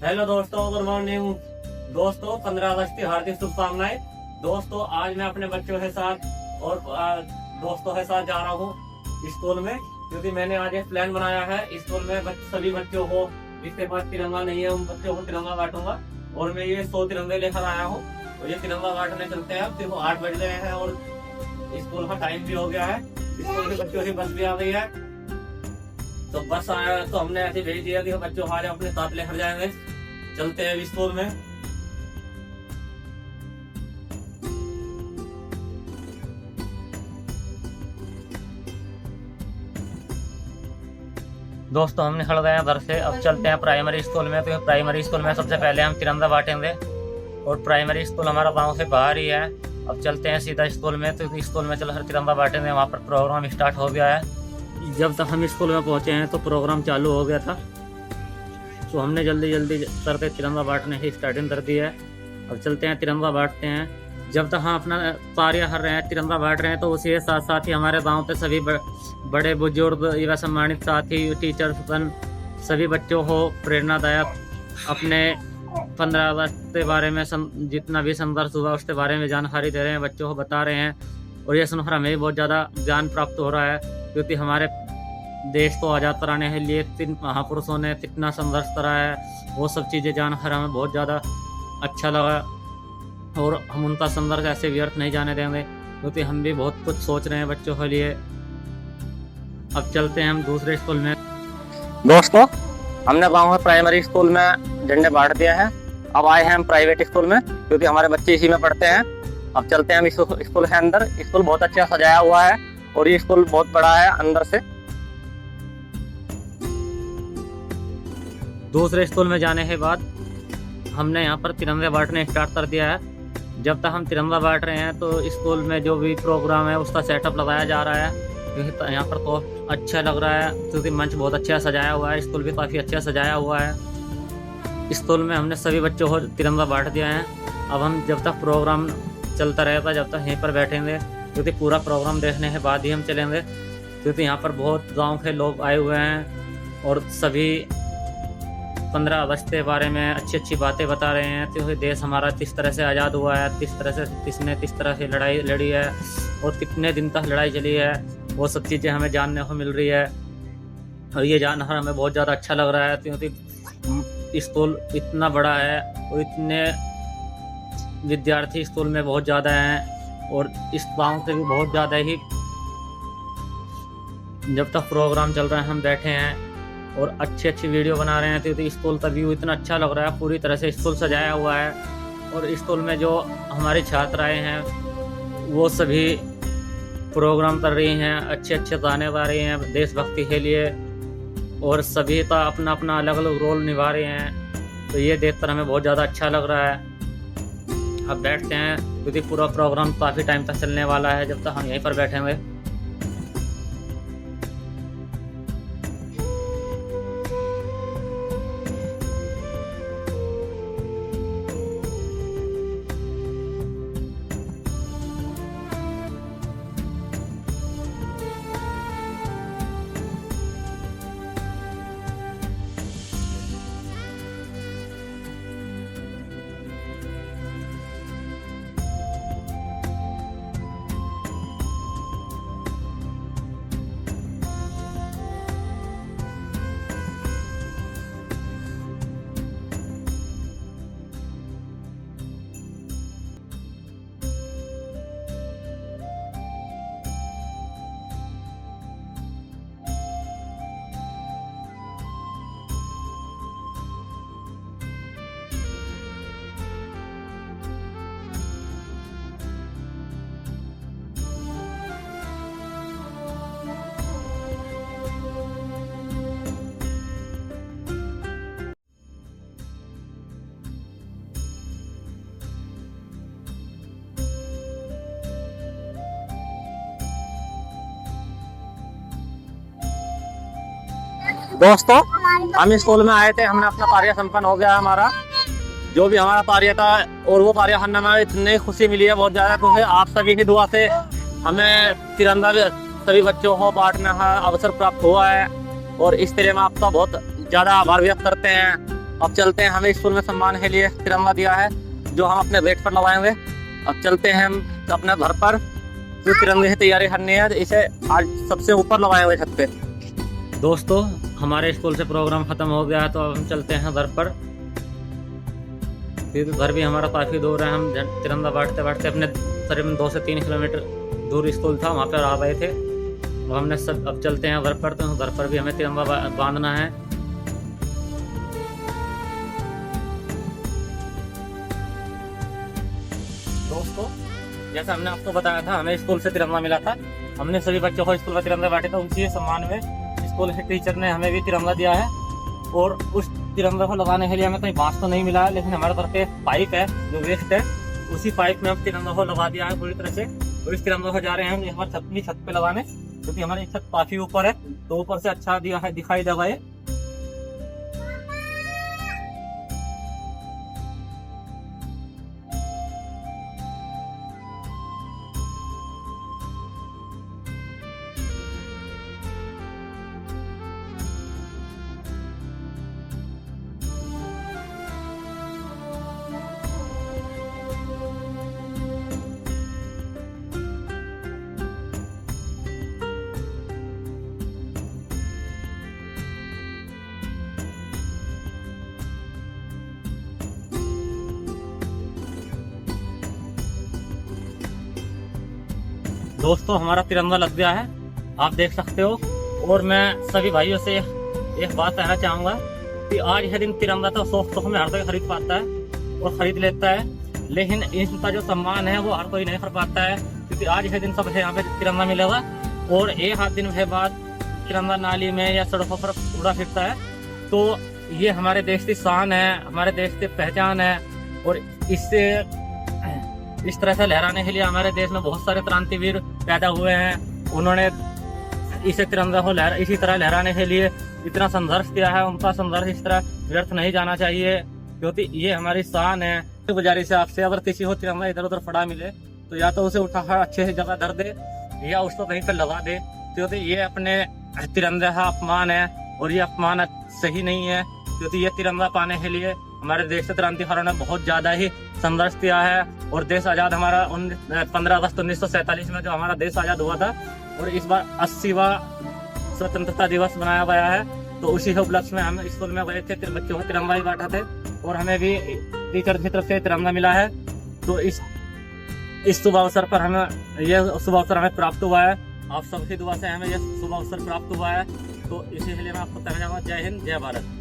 Hello दोस्तों, good morning दोस्तों। 15 अगस्त की हार्दिक शुभकामनाएं। दोस्तों, आज मैं अपने बच्चों के साथ और दोस्तों के साथ जा रहा हूँ स्कूल में, क्योंकि मैंने आज एक प्लान बनाया है। स्कूल में सभी बच्चों को, जिसके पास तिरंगा नहीं है उन बच्चों को तिरंगा बांटूंगा। और मैं ये 100 तिरंगे लेकर आया हूँ, और ये तिरंगा बांटने चलते हैं। सिर्फ 8 बज गए हैं और स्कूल का टाइम भी हो गया है। स्कूल के बच्चों की बस भी आ गई है, तो बस आया तो हमने ऐसे भेज दिया कि बच्चों हमारे अपने साथ लेकर जाएंगे। चलते हैं स्कूल में। दोस्तों, हम निकल गए हैं घर से। अब चलते हैं प्राइमरी स्कूल में। तो प्राइमरी स्कूल में सबसे पहले हम तिरंगा बांटेंगे, और प्राइमरी स्कूल हमारा गांव से बाहर ही है। अब चलते हैं सीधा स्कूल में। तो स्कूल में चलो हर तिरंगा बांटेंगे। वहाँ पर प्रोग्राम स्टार्ट हो गया है। जब तक हम स्कूल में पहुँचे हैं तो प्रोग्राम चालू हो गया था, तो हमने जल्दी जल्दी करके तिरंगा बांटने की स्टार्टिंग कर दी है। अब चलते हैं तिरंगा बांटते हैं। जब तक हम अपना कार्य कर रहे हैं, तिरंगा बांट रहे हैं, तो उसी के साथ साथ ही हमारे गांव के सभी बड़े बुजुर्ग युवा सम्मानित साथी, टीचर्स, सभी बच्चों को प्रेरणादायक अपने 15 अगस्त के बारे में जितना भी संघर्ष हुआ उसके बारे में जानकारी दे रहे हैं, बच्चों को बता रहे हैं। और ये सुनकर हमें बहुत ज़्यादा ज्ञान प्राप्त हो रहा है, क्योंकि हमारे देश को आज़ाद कराने के लिए 3 महापुरुषों ने कितना संघर्ष करा है, वो सब चीज़ें जानकर हमें बहुत ज़्यादा अच्छा लगा। और हम उनका संघर्ष ऐसे व्यर्थ नहीं जाने देंगे, क्योंकि हम भी बहुत कुछ सोच रहे हैं बच्चों के लिए। अब चलते हैं हम दूसरे स्कूल में। दोस्तों, हमने गाँव में प्राइमरी स्कूल में झंडे बांट दिया है। अब आए हैं हम प्राइवेट स्कूल में, क्योंकि हमारे बच्चे इसी में पढ़ते हैं। अब चलते हैं हम स्कूल के अंदर। स्कूल बहुत अच्छा सजाया हुआ है, और ये स्कूल बहुत बड़ा है अंदर से। दूसरे स्कूल में जाने के बाद हमने यहाँ पर तिरंगे बांटने स्टार्ट कर दिया है। जब तक हम तिरंगा बांट रहे हैं, तो स्कूल में जो भी प्रोग्राम है उसका सेटअप लगाया जा रहा है, क्योंकि यहाँ पर तो अच्छा लग रहा है, क्योंकि मंच बहुत अच्छा सजाया हुआ है। स्कूल भी काफ़ी अच्छा सजाया हुआ है। स्कूल में हमने सभी बच्चों को तिरंगा बांट दिया है। अब हम जब तक प्रोग्राम चलता रहेगा, जब तक यहीं पर बैठेंगे, क्योंकि पूरा प्रोग्राम देखने के बाद ही हम चलेंगे। क्योंकि यहाँ पर बहुत गाँव के लोग आए हुए हैं, और सभी 15 अगस्त के बारे में अच्छी अच्छी बातें बता रहे हैं, क्योंकि देश हमारा किस तरह से आज़ाद हुआ है, किस तरह से लड़ाई लड़ी है, और कितने दिन तक लड़ाई चली है, वो सब चीज़ें हमें जानने को मिल रही है। और ये जानकर हमें बहुत ज़्यादा अच्छा लग रहा है, क्योंकि स्कूल इतना बड़ा है और इतने विद्यार्थी स्कूल में बहुत ज़्यादा हैं, और इस गाँव से भी बहुत ज़्यादा ही। जब तक प्रोग्राम चल रहा है हम बैठे हैं और अच्छी अच्छी वीडियो बना रहे हैं, क्योंकि स्कूल का व्यू इतना अच्छा लग रहा है। पूरी तरह से स्कूल सजाया हुआ है, और स्कूल में जो हमारी छात्राएं हैं वो सभी प्रोग्राम कर रही हैं, अच्छे अच्छे गाने गा रही हैं देशभक्ति के लिए, और सभी का अपना अपना अलग अलग रोल निभा रहे हैं। तो ये देखकर हमें बहुत ज़्यादा अच्छा लग रहा है। अब बैठते हैं, क्योंकि पूरा प्रोग्राम काफ़ी टाइम तक चलने वाला है, जब तक हम यहीं पर बैठेंगे। दोस्तों, हम स्कूल में आए थे, हमने अपना कार्य संपन्न हो गया हमारा, जो भी हमारा कार्य था। और वो कार्य करने में इतनी खुशी मिली है बहुत ज़्यादा, क्योंकि आप सभी की दुआ से हमें तिरंगा सभी बच्चों को बांटने का अवसर प्राप्त हुआ है। और इस तरह में आपका बहुत ज़्यादा आभार व्यक्त करते हैं। अब चलते हैं, हमें स्कूल में सम्मान के लिए तिरंगा दिया है जो हम अपने गेट पर लगाएंगे। अब चलते हैं हम अपने घर पर, जो तिरंगे की तैयारी करनी है, इसे आज सबसे ऊपर लगाएंगे छत पे। दोस्तों, हमारे स्कूल से प्रोग्राम खत्म हो गया है, तो अब हम चलते हैं घर पर। फिर घर भी हमारा काफ़ी दूर है, हम तिरंगा बांटते बांटते अपने करीबन 2 से 3 किलोमीटर दूर स्कूल था, वहाँ पर आ गए थे। तो हमने सब अब चलते हैं घर पर, तो घर पर भी हमें तिरंगा बांधना है। दोस्तों, जैसा हमने आपको बताया था, हमें स्कूल से तिरंगा मिला था। हमने सभी बच्चों को स्कूल में तिरंगा बांटे थे। उसी सम्मान में स्कूल के टीचर ने हमें भी तिरंगा दिया है। और उस तिरंगा को लगाने के लिए हमें कहीं बांस तो नहीं मिला है, लेकिन हमारे तरफ एक पाइप है जो वेस्ट है, उसी पाइप में हम तिरंगा को लगा दिया है पूरी तरह से। और इस तिरंगा को जा रहे हैं हम हमारी छत पे लगाने, क्योंकि हमारी छत काफी ऊपर है, तो ऊपर से अच्छा दिखाई देगा ये। दोस्तों, हमारा तिरंगा लग गया है, आप देख सकते हो। और मैं सभी भाइयों से एक बात कहना चाहूँगा कि आज यह दिन तिरंगा तो शौक में हर कोई खरीद पाता है और खरीद लेता है, लेकिन इनका जो सम्मान है वो हर कोई नहीं कर पाता है, क्योंकि आज यह दिन सबसे यहाँ पे तिरंगा मिलेगा। और एक आध दिन के बाद तिरंगा नाली में या सड़कों पर उड़ा फिरता है, तो ये हमारे देश की शान है, हमारे देश की पहचान है। और इससे इस तरह से लहराने के लिए हमारे देश में बहुत सारे क्रांतिवीर पैदा हुए हैं। उन्होंने इसे तिरंगा को इसी तरह लहराने के लिए इतना संघर्ष किया है। उनका संघर्ष इस तरह व्यर्थ नहीं जाना चाहिए, क्योंकि ये हमारी शान है। गुजारिश है आपसे, अगर किसी को तिरंगा इधर उधर पड़ा मिले तो या तो उसे उठाकर अच्छे से जगह धर दे या उसको कहीं पर लगा दे, क्योंकि ये अपने तिरंगे का अपमान है और ये अपमान सही नहीं है। क्योंकि ये तिरंगा पाने के लिए हमारे देश के क्रांतिकारों ने बहुत ज्यादा ही संघर्ष किया है। और देश आजाद हमारा 15 अगस्त 1947 में जो हमारा देश आजाद हुआ था, और इस बार 80वां स्वतंत्रता दिवस मनाया गया है। तो उसी उपलक्ष्य में हम स्कूल में गए थे, बच्चों को तिरंगा ही बांटा थे और हमें भी टीचर की तरफ से तिरंगा मिला है। तो इस शुभ अवसर पर हमें प्राप्त हुआ है। आप सबकी दुआ से हमें यह शुभ अवसर प्राप्त हुआ है। तो इसी के लिए मैं आपको कहना चाहूँगा, जय हिंद, जय भारत।